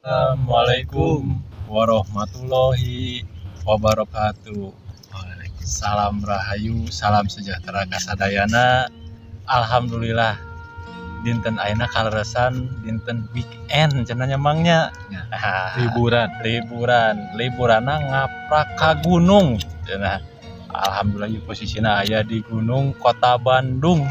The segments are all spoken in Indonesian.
Assalamualaikum warahmatullahi wabarakatuh. Salam rahayu, salam sejahtera kasadayana. Alhamdulillah dinten ayeuna kaleresan dinten weekend cenanya mangnya. Liburanna ngaprak ka gunung cenah. Alhamdulillah posisina aya di gunung Kota Bandung.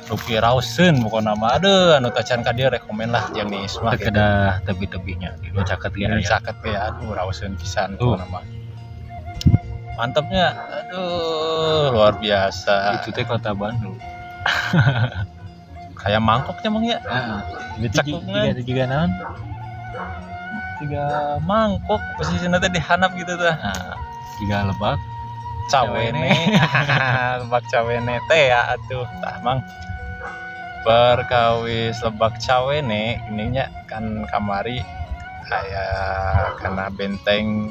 Rupi Rausen pokoknya mah anu tacan ka dieu rekomen lah jeung ni Isma kedah tebi-tebihnya di caket ya caket we Rausen pisan pokona mah. Mantapnya, aduh luar biasa. Itu teh Kota Bandung. Kayak mangkoknya mang ya. Heeh. Juga naon? Tiga mangkok posisina teh dihanap gitu teh. Nah, juga Lebak Cawene. Lebak Cawene teh ya atuh tah mang. Perkawis Lebak Cawene ininya kan kamari kayak karena benteng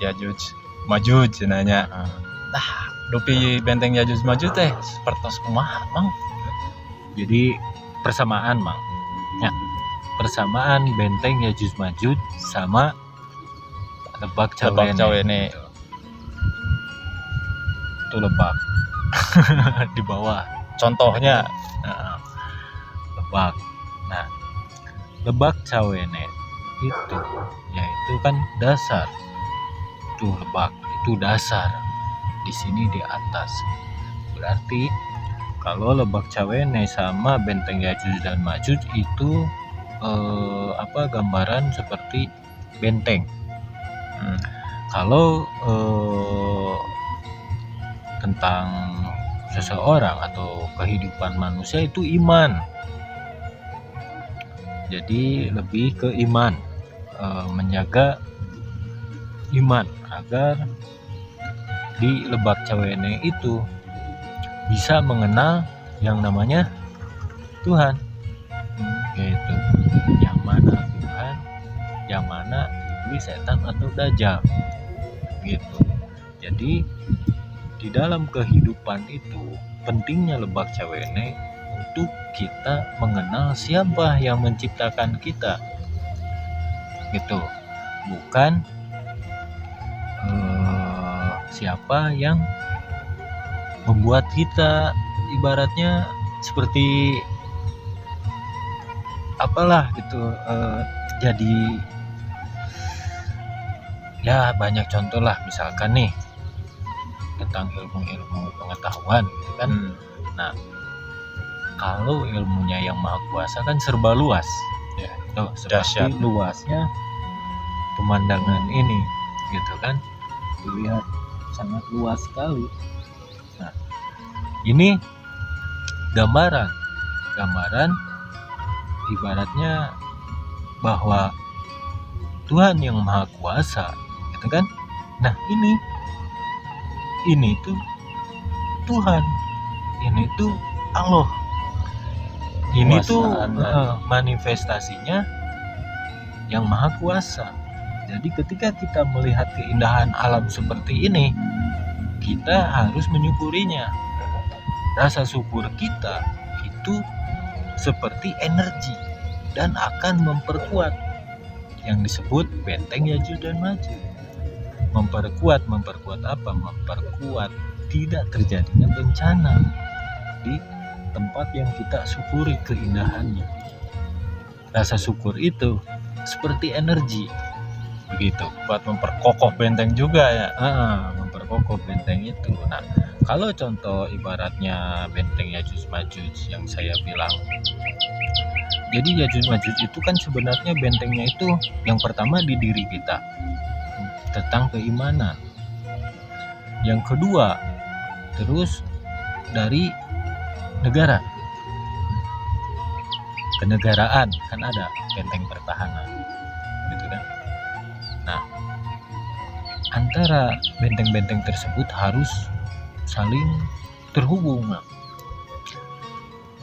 Yajuj Majuj cenanya. Nah, dupi benteng Yajuj Majuj teh sapertos kumaha mang? Jadi persamaan mang. Ya, persamaan benteng Yajuj Majuj sama Lebak Cawene. Itu Lebak di bawah. Contohnya Lebak. Nah, Lebak Cawene itu yaitu kan dasar. Tuh Lebak itu dasar. Di sini di atas. Berarti kalau Lebak Cawene sama benteng Yajuj dan Majuj itu gambaran seperti benteng. Kalau tentang seseorang atau kehidupan manusia itu iman. Jadi lebih ke iman, menjaga iman agar di Lebak Cawene itu bisa mengenal yang namanya Tuhan. Gitu. Yang mana Tuhan, yang mana iblis, setan atau dajjal. Gitu. Jadi di dalam kehidupan itu pentingnya Lebak Cawene untuk kita mengenal siapa yang menciptakan kita, gitu, bukan siapa yang membuat kita ibaratnya seperti apalah gitu. Jadi ya banyak contoh lah, misalkan nih tentang ilmu pengetahuan gitu kan. Nah, kalau ilmunya yang maha kuasa kan serba luas ya, seperti luasnya pemandangan ini gitu kan, dilihat sangat luas sekali. Nah, ini gambaran ibaratnya bahwa Tuhan yang maha kuasa gitu kan. Nah, ini tuh Tuhan, ini tuh Allah, ini tuh manifestasinya yang maha kuasa. Jadi ketika kita melihat keindahan alam seperti ini, kita harus menyukurinya. Rasa syukur kita itu seperti energi dan akan memperkuat yang disebut benteng Yajuj dan Majuj. Memperkuat apa? Memperkuat tidak terjadinya bencana di tempat yang kita syukuri keindahannya. Rasa syukur itu seperti energi, begitu, buat memperkokoh benteng juga ya. Memperkokoh benteng itu. Nah, kalau contoh ibaratnya benteng Yajuj Majuj yang saya bilang, jadi Yajuj Majuj itu kan sebenarnya bentengnya itu yang pertama di diri kita, tentang keimanan. Yang kedua, terus dari negara, kenegaraan kan ada benteng pertahanan, gitu kan. Nah, antara benteng-benteng tersebut harus saling terhubung.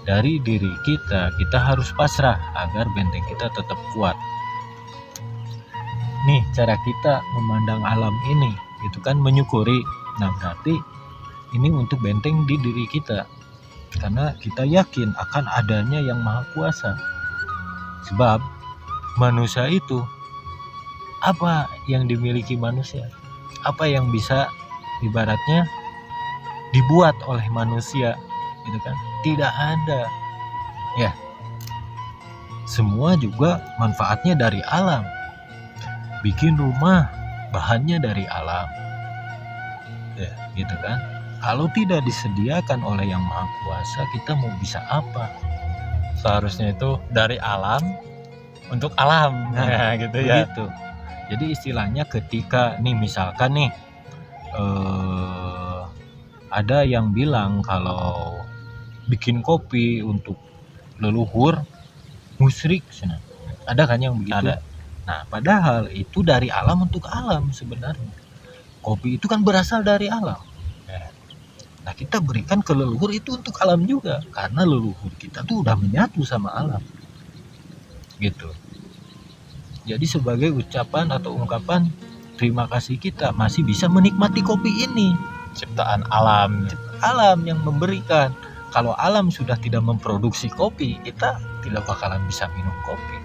Dari diri kita harus pasrah agar benteng kita tetap kuat. Nih cara kita memandang alam ini, gitu kan, menyukuri. Nah, berarti ini untuk benteng di diri kita, karena kita yakin akan adanya yang maha kuasa. Sebab manusia itu, apa yang dimiliki manusia, apa yang bisa ibaratnya dibuat oleh manusia gitu kan, tidak ada ya. Semua juga manfaatnya dari alam. Bikin rumah bahannya dari alam ya gitu kan. Kalau tidak disediakan oleh yang maha kuasa, kita mau bisa apa? Seharusnya itu dari alam untuk alam. Nah, gitu ya. begitu. Jadi istilahnya ketika nih misalkan nih ada yang bilang kalau bikin kopi untuk leluhur musyrik, ada kan yang begitu? Ada. Nah, padahal itu dari alam untuk alam sebenarnya. Kopi itu kan berasal dari alam. Nah, kita berikan ke leluhur itu untuk alam juga, karena leluhur kita tuh udah menyatu sama alam. Gitu. Jadi sebagai ucapan atau ungkapan terima kasih kita masih bisa menikmati kopi ini. Ciptaan alam. Alam yang memberikan. Kalau alam sudah tidak memproduksi kopi, kita tidak bakalan bisa minum kopi.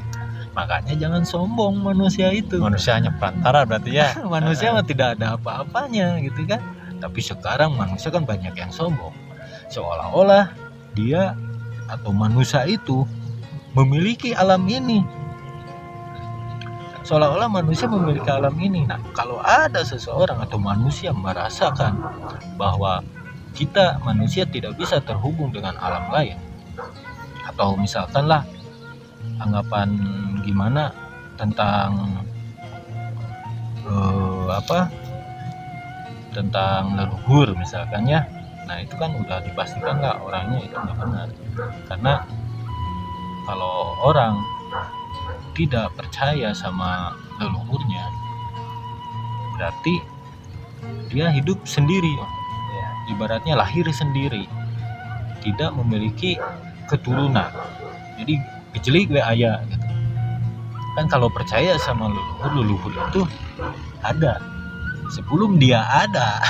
Makanya jangan sombong manusia itu. Manusia hanya perantara berarti ya. Manusia mah tidak ada apa-apanya gitu kan. Tapi sekarang manusia kan banyak yang sombong. Seolah-olah dia atau manusia itu memiliki alam ini. Seolah-olah manusia memiliki alam ini. Nah, kalau ada seseorang atau manusia merasakan bahwa kita manusia tidak bisa terhubung dengan alam lain, atau misalkanlah anggapan gimana tentang tentang leluhur misalkan ya, nah itu kan udah dipastikan nggak orangnya itu nggak benar. Karena kalau orang tidak percaya sama leluhurnya, berarti dia hidup sendiri ya, ibaratnya lahir sendiri, tidak memiliki keturunan, jadi kejelik we aya gitu kan. Kalau percaya sama leluhur itu ada sebelum dia ada.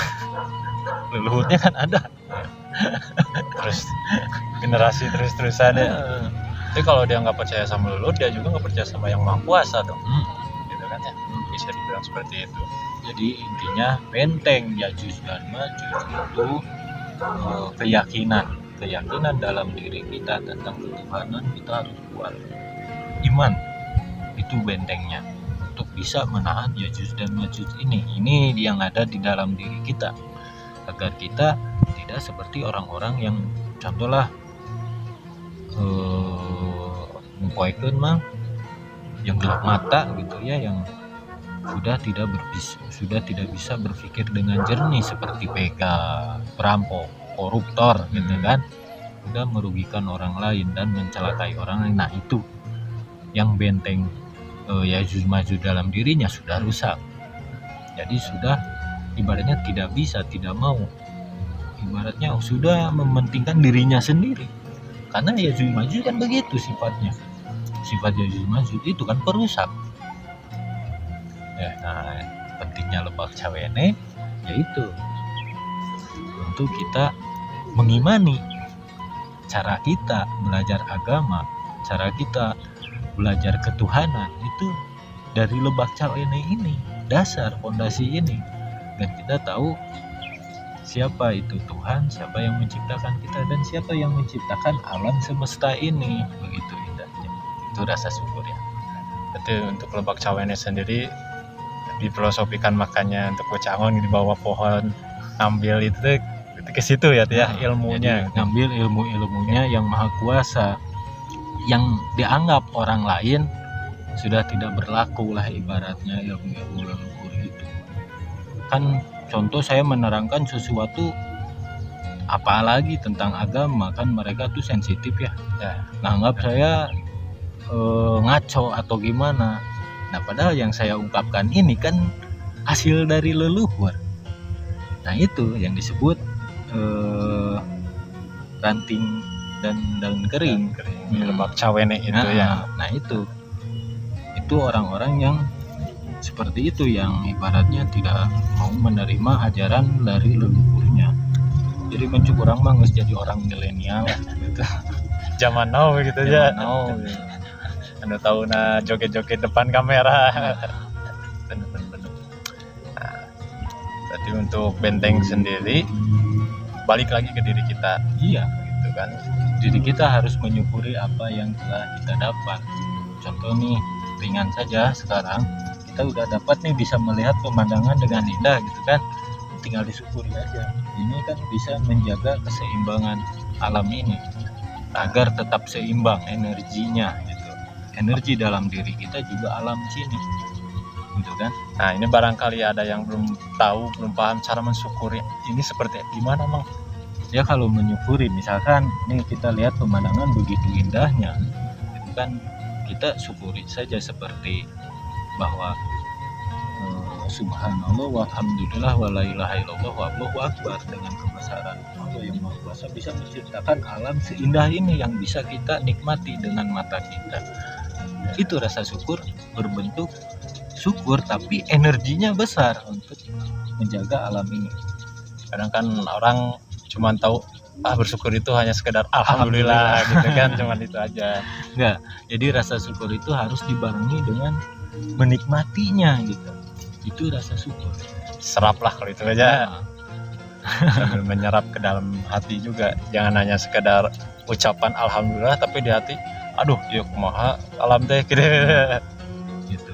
Leluhurnya kan ada Terus generasi terus-terusan ya. Tapi kalau dia nggak percaya sama leluhur, dia juga nggak percaya sama yang maha kuasa dong. Gitu kan ya, bisa dibilang seperti itu. Jadi intinya benteng Yajuj dan Majuj itu keyakinan dalam diri kita tentang ketuhanan kita harus kuat. Iman itu bentengnya untuk bisa menahan Yajuj dan Majuj ini yang ada di dalam diri kita, agar kita tidak seperti orang-orang yang contohlah mempoekeun mah yang gelap mata gitu ya, yang sudah tidak bisa berpikir dengan jernih seperti begal, perampok, koruptor gitu kan, sudah merugikan orang lain dan mencelakai orang lain. Nah itu yang benteng Yajuj Majuj dalam dirinya sudah rusak. Jadi sudah ibaratnya tidak mau, ibaratnya sudah mementingkan dirinya sendiri. Karena Yajuj Majuj kan begitu sifatnya. Sifat Yajuj Majuj itu kan perusak. Ya, nah pentingnya Lebak Cawene yaitu untuk kita mengimani, cara kita belajar agama, cara kita belajar ketuhanan itu dari Lebak Cawene ini, dasar fondasi ini. Dan kita tahu siapa itu Tuhan, siapa yang menciptakan kita, dan siapa yang menciptakan alam semesta ini. Begitu indahnya. Itu rasa syukur ya. Berarti untuk Lebak Cawene sendiri difilosofikan, makanya untuk becangon di bawah pohon, ambil itu ke situ ya, ilmunya. Jadi, ngambil ilmu-ilmunya yang maha kuasa, yang dianggap orang lain sudah tidak berlaku lah ibaratnya ilmu leluhur itu. Kan contoh saya menerangkan sesuatu apalagi tentang agama, kan mereka tuh sensitif ya. Nganggap saya ngaco atau gimana. Nah padahal yang saya ungkapkan ini kan hasil dari leluhur. Nah itu yang disebut ranting dan daun kering. Lebak Cawene itu ya. Nah itu orang-orang yang seperti itu, yang ibaratnya tidak mau menerima ajaran dari leluhurnya. Jadi mencukur orang mah jadi orang milenial gitu. Zaman now gitu ya. Now, anu tahu na joget-joget depan kamera. Bener. Nah, berarti untuk benteng sendiri balik lagi ke diri kita, Iya, gitu kan. diri kita harus menyukuri apa yang telah kita dapat. Contoh nih, ringan saja sekarang kita udah dapat nih bisa melihat pemandangan dengan indah gitu kan, tinggal disyukuri aja. Ini kan bisa menjaga keseimbangan alam ini agar tetap seimbang energinya gitu. Energi dalam diri kita juga alam sini gitu kan. Nah, ini barangkali ada yang belum tahu, belum paham cara mensyukuri ini seperti gimana, Mang? Ya kalau menyukuri, misalkan nih kita lihat pemandangan begitu indahnya itu kan, kita syukuri saja seperti bahwa subhanallah walhamdulillah wala ilaha illallah wallahu akbar, dengan kebesaran Allah yang Maha Kuasa bisa menciptakan alam seindah ini yang bisa kita nikmati dengan mata kita. Itu rasa syukur berbentuk syukur tapi energinya besar untuk menjaga alam ini. Kadang kan orang cuman tahu bersyukur itu hanya sekedar alhamdulillah gitu kan, cuman itu aja. Enggak, jadi rasa syukur itu harus dibarengi dengan menikmatinya gitu. Itu rasa syukur. Serap lah kalau itu aja. Nah, Sambil menyerap ke dalam hati juga. Jangan hanya sekedar ucapan alhamdulillah tapi di hati aduh ya kumaha alam teh gitu.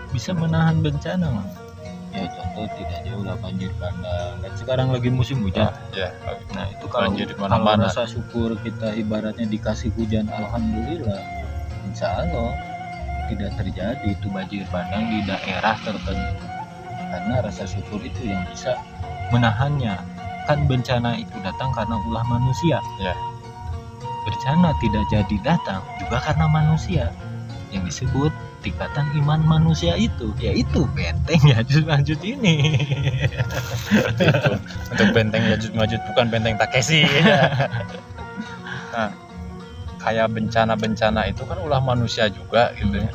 Bisa menahan bencana, Mang. Ya contoh tidak jauh lah banjir bandang. Dan sekarang lagi musim hujan. Ya, Nah itu kalau banjir di kalau mana-mana. rasa syukur kita ibaratnya dikasih hujan alhamdulillah, insya Allah tidak terjadi itu banjir bandang di daerah tertentu, karena rasa syukur itu yang bisa menahannya. Kan bencana itu datang karena ulah manusia. Ya. Bencana tidak jadi datang juga karena manusia. Yang disebut tingkatan iman manusia itu, yaitu benteng Yajuj Majuj ini. Seperti itu. Untuk benteng Yajuj Majuj, bukan benteng Takeshi. Nah, kayak bencana-bencana itu kan ulah manusia juga gitu ya.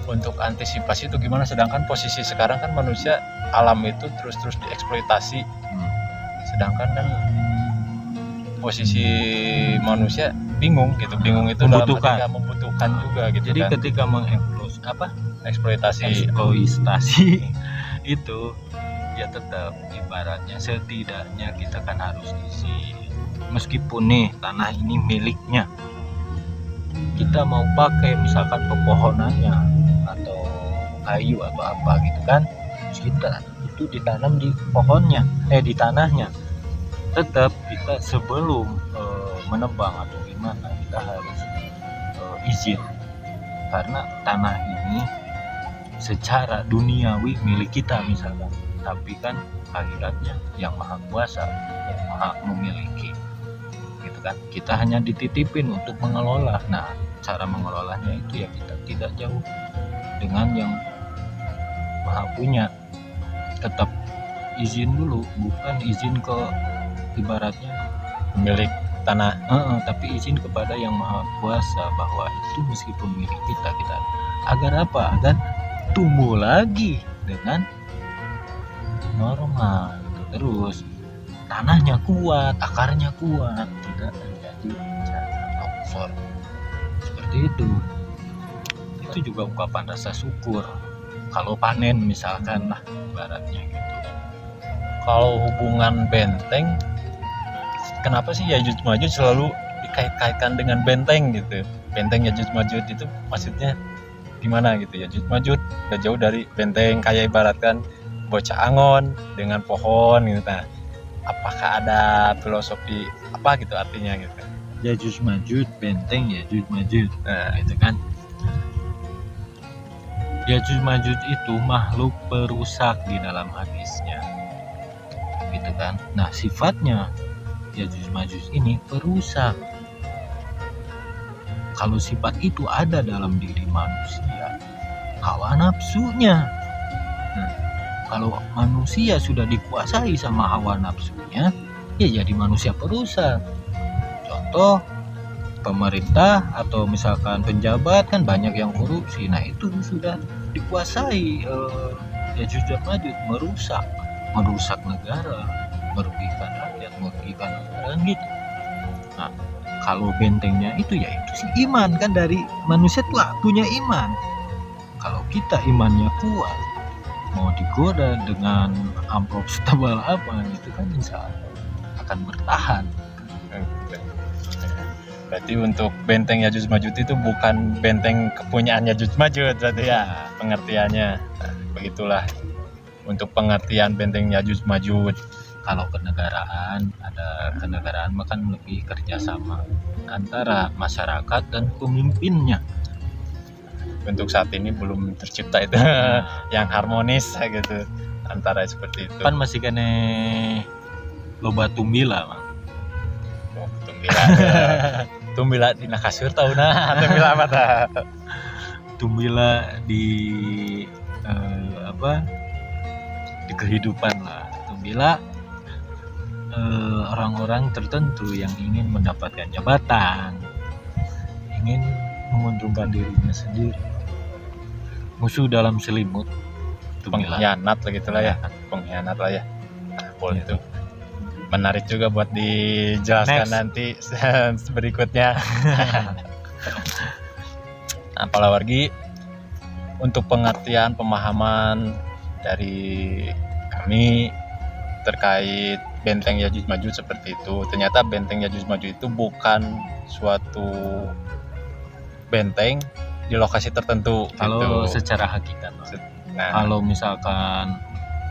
Untuk antisipasi itu gimana? Sedangkan posisi sekarang kan manusia, alam itu terus-terus dieksploitasi. Sedangkan kan posisi manusia bingung gitu. Bingung itu Membutuhkan. dalam arti membutuhkan juga gitu. Jadi kan. ketika Eksploitasi. itu ya tetap ibaratnya setidaknya kita kan harus isi, meskipun nih tanah ini miliknya, kita mau pakai misalkan pepohonannya atau kayu atau apa gitu kan, kita itu ditanam di pohonnya di tanahnya, tetap kita sebelum menebang atau gimana kita harus izin, karena tanah ini secara duniawi milik kita misalkan, tapi kan akhiratnya yang Maha Kuasa, yang Maha memiliki gitu kan. Kita hanya dititipin untuk mengelola. Nah cara mengelolanya itu ya kita tidak jauh dengan yang Maha punya, tetap izin dulu, bukan izin ke ibaratnya Pemilik tanah. tapi izin kepada yang Maha Kuasa bahwa itu meskipun milik kita agar apa? Agar tumbuh lagi dengan normal gitu. Terus tanahnya kuat, akarnya kuat, tidak terjadi bencana longsor seperti itu. Itu juga ungkapan rasa syukur kalau panen misalkan lah ibaratnya gitu. Kalau hubungan benteng, kenapa sih Yajuj Majuj selalu dikait-kaitkan dengan benteng gitu? Benteng Yajuj Majuj itu maksudnya gimana gitu? Yajuj Majuj udah jauh dari benteng, kayak ibaratkan bocah angon dengan pohon gitu. Nah, apakah ada filosofi apa gitu artinya gitu? Yajuj Majuj, benteng Yajuj Majuj. Nah, itu kan. Yajuj Majuj itu makhluk perusak di dalam hadisnya. Gitu kan. Nah, sifatnya Yajuj Majuj ini perusak. Kalau sifat itu ada dalam diri manusia, hawa nafsunya. Kalau manusia sudah dikuasai sama hawa nafsunya, ya jadi manusia perusak. Contoh pemerintah atau misalkan penjabat kan banyak yang korupsi. Nah itu sudah dikuasai Yajuj Majuj, merusak negara, merugikan rakyat, merugikan negara gitu. Nah Kalau bentengnya itu ya itu sih iman kan, dari manusia tuh punya iman. Kalau kita imannya kuat, mau digoda dengan amplop setebal apa itu kan insya Allah akan bertahan. Berarti untuk benteng Yajuj Majuj itu bukan benteng kepunyaan Yajuj Majuj berarti ya pengertiannya. Nah, begitulah untuk pengertian benteng Yajuj Majuj. Kalau kenegaraan, ada kenegaraan makan lebih kerjasama antara masyarakat dan pemimpinnya. Untuk saat ini belum tercipta itu yang harmonis gitu antara seperti itu. Kan masih kene loba tumbila, Mang. Oh, tumbila. Tumbila di kasur tahu nah, tumbila apa tah? Tumbila di di kehidupan lah. Tumbila orang-orang tertentu yang ingin mendapatkan jabatan, ingin menguntungkan dirinya sendiri. Musuh dalam selimut, tumbila. Pengkhianat lah gitulah ya, pengkhianat lah ya. Nah, boleh itu. Menarik juga buat dijelaskan nanti berikutnya. Nah, Palawargi, untuk pengertian pemahaman dari kami terkait benteng Yajuj Majuj seperti itu. Ternyata benteng Yajuj Majuj itu bukan suatu benteng di lokasi tertentu. Kalau gitu. secara hakikat, Nah, kalau misalkan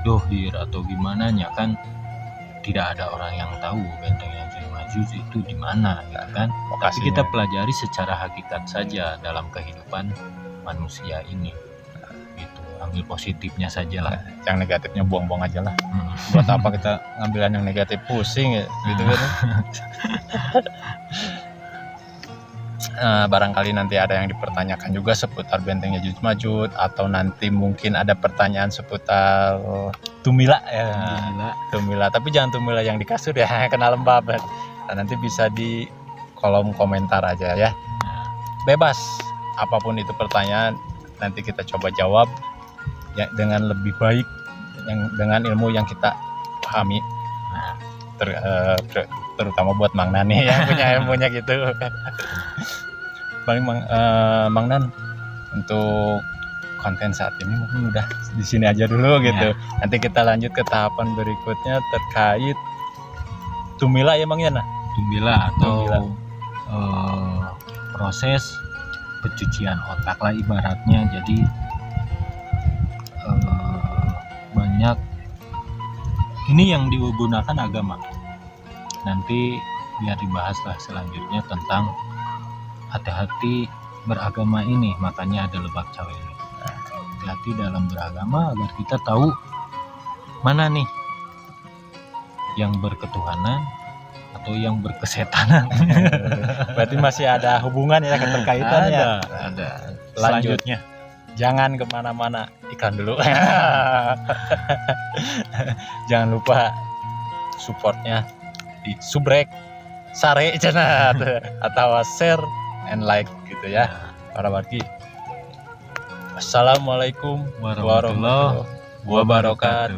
dohir atau gimana nya kan tidak ada orang yang tahu benteng Yajuj Majuj itu di mana, gitu kan? Tapi lokasinya. kita pelajari secara hakikat saja dalam kehidupan manusia ini. Gitu. Ambil positifnya saja lah. Yang negatifnya buang-buang aja lah. Buat apa kita ngambilan yang negatif, pusing ya, gitu kan. Barangkali nanti ada yang dipertanyakan juga seputar benteng Yajuj Majuj, atau nanti mungkin ada pertanyaan seputar tumila ya. Tumila, tapi jangan tumila yang di kasur ya, kena lembab. Nah, nanti bisa di kolom komentar aja ya. Bebas apapun itu pertanyaan, nanti kita coba jawab ya dengan lebih baik, dengan ilmu yang kita pahami. Nah, terutama buat Mang Nani yang punya ilmunya gitu. Paling Mang Nan, untuk konten saat ini mungkin udah di sini aja dulu gitu. Nanti kita lanjut ke tahapan berikutnya terkait tumila ya Mang ya. Nah, tumila atau proses pencucian otak lah ibaratnya. Jadi banyak ini yang digunakan agama. Nanti biar dibahas lah selanjutnya tentang hati-hati beragama ini, makanya ada lebak cawe ini. Hati-hati dalam beragama agar kita tahu mana nih yang berketuhanan atau yang berkesetanan. Berarti masih ada hubungan ya, keterkaitan ya. Ada. Selanjutnya jangan kemana-mana, iklan dulu. Jangan lupa supportnya di subrek, sare, atau share and like gitu ya. Para wargi. Assalamualaikum warahmatullahi wabarakatuh.